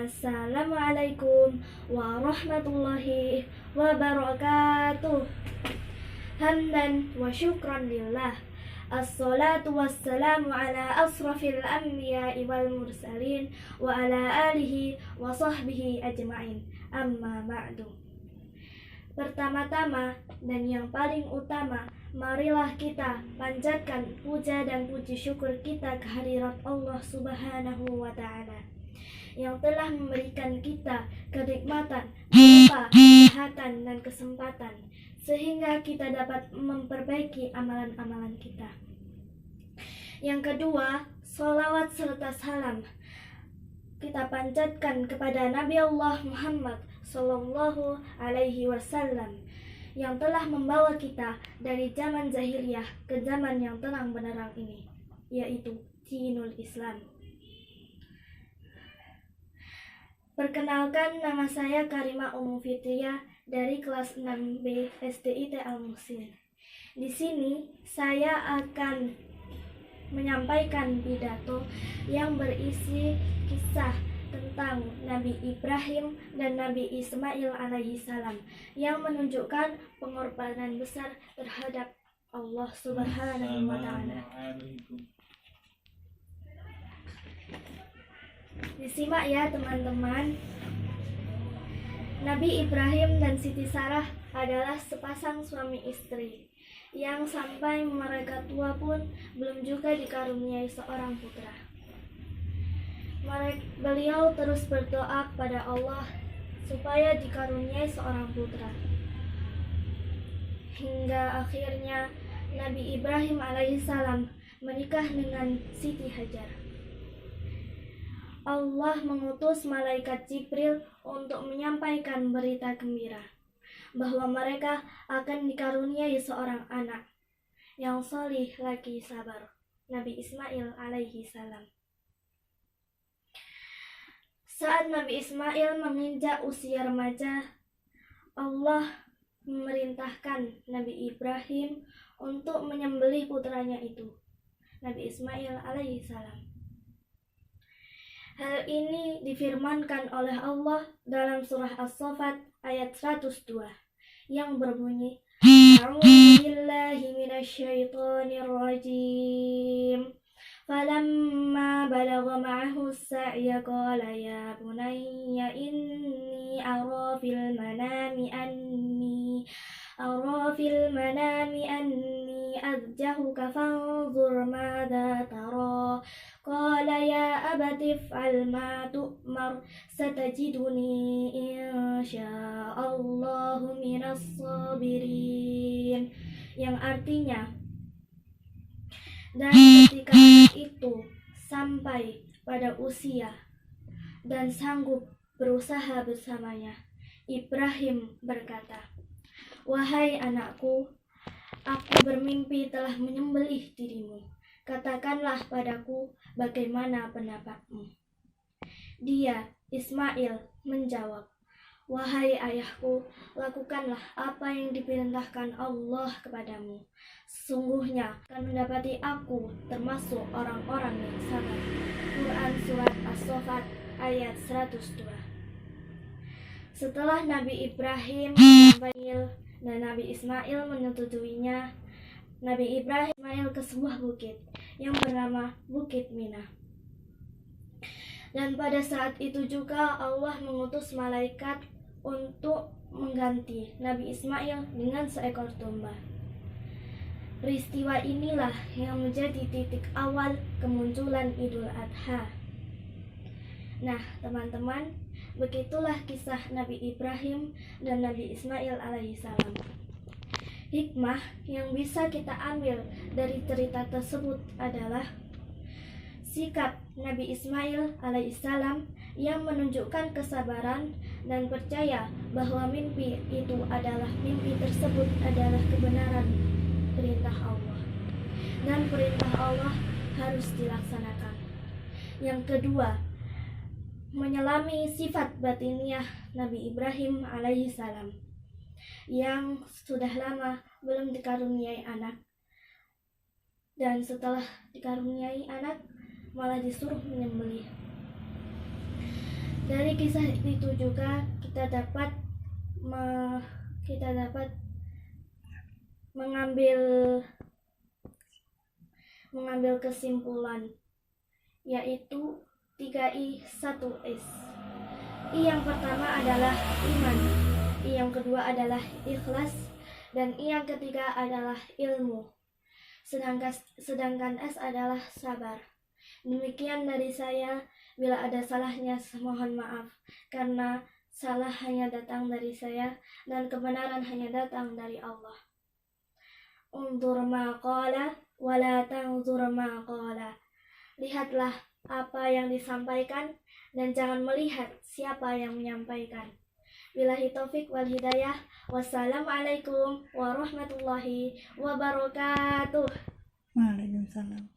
Assalamualaikum warahmatullahi wabarakatuh. Hamdan wa syukran lillah. Assalatu wassalamu ala asrafil anbiya'i wal mursalin wa ala alihi wa sahbihi ajma'in. Amma ba'du. Pertama-tama dan yang paling utama, marilah kita panjatkan puja dan puji syukur kita kehadirat Allah Subhanahu wa Ta'ala yang telah memberikan kita kenikmatan berupa kesehatan dan kesempatan sehingga kita dapat memperbaiki amalan-amalan kita. Yang kedua, sholawat serta salam kita panjatkan kepada Nabi Allah Muhammad Sallallahu Alaihi Wasallam yang telah membawa kita dari zaman jahiliyah ke zaman yang terang benderang ini, yaitu dinul Islam. Perkenalkan, nama saya Karima Ummu Fitriyah dari kelas 6B SDIT Al-Muhsin. Di sini saya akan menyampaikan pidato yang berisi kisah tentang Nabi Ibrahim dan Nabi Ismail alaihi salam yang menunjukkan pengorbanan besar terhadap Allah Subhanahu wa Ta'ala. Disimak ya teman-teman. Nabi Ibrahim dan Siti Sarah adalah sepasang suami istri yang sampai mereka tua pun belum juga dikaruniai seorang putra. Beliau terus berdoa kepada Allah supaya dikaruniai seorang putra. Hingga akhirnya Nabi Ibrahim alaihissalam menikah dengan Siti Hajar. Allah mengutus malaikat Jibril untuk menyampaikan berita gembira bahwa mereka akan dikaruniai seorang anak yang salih lagi sabar, Nabi Ismail alaihi salam. Saat Nabi Ismail menginjak usia remaja, Allah memerintahkan Nabi Ibrahim untuk menyembelih putranya itu, Nabi Ismail alaihi salam. Hal ini difirmankan oleh Allah dalam surah As-Saffat ayat 102 yang berbunyi, A'udzu billahi minasyaitonir rajim. Falamma balagha ma'ahu as-sa'ya qala ya bunayya inni ara fil manami anni adjahuka fanzur madza tara qala ya abati if'al ma tu'mar satajiduni insya'allahu minas sabirin, yang artinya, dan ketika anak itu sampai pada usia dan sanggup berusaha bersamanya, Ibrahim berkata, "Wahai anakku, aku bermimpi telah menyembelih dirimu. Katakanlah padaku bagaimana pendapatmu." Dia, Ismail, menjawab, "Wahai ayahku, lakukanlah apa yang diperintahkan Allah kepadamu. Sesungguhnya akan mendapati aku termasuk orang-orang yang sabar." Quran Surat As-Saffat ayat 102. Setelah Nabi Ibrahim dan Nabi Ismail menyetujuinya, Nabi Ibrahim ke sebuah bukit yang bernama Bukit Mina. Dan pada saat itu juga Allah mengutus malaikat untuk mengganti Nabi Ismail dengan seekor domba. Peristiwa inilah yang menjadi titik awal kemunculan Idul Adha. Nah, teman-teman, begitulah kisah Nabi Ibrahim dan Nabi Ismail alaihissalam. Hikmah yang bisa kita ambil dari cerita tersebut adalah sikap Nabi Ismail alaihissalam yang menunjukkan kesabaran dan percaya bahwa mimpi tersebut adalah kebenaran perintah Allah dan perintah Allah harus dilaksanakan. Yang kedua, menyelami sifat batiniah Nabi Ibrahim alaihissalam yang sudah lama belum dikaruniai anak, dan setelah dikaruniai anak malah disuruh menyembelih. Dari kisah itu juga kita dapat mengambil kesimpulan, yaitu 3I 1S. I yang pertama adalah iman, I yang kedua adalah ikhlas, dan I yang ketiga adalah ilmu. Sedangkan S adalah sabar. Demikian dari saya. Bila ada salahnya, mohon maaf, karena salah hanya datang dari saya dan kebenaran hanya datang dari Allah. Unzur ma qala wa la tanzur ma qala. Lihatlah apa yang disampaikan dan jangan melihat siapa yang menyampaikan. Billahi taufik wal hidayah. Wassalamualaikum warahmatullahi wabarakatuh. Waalaikumsalam.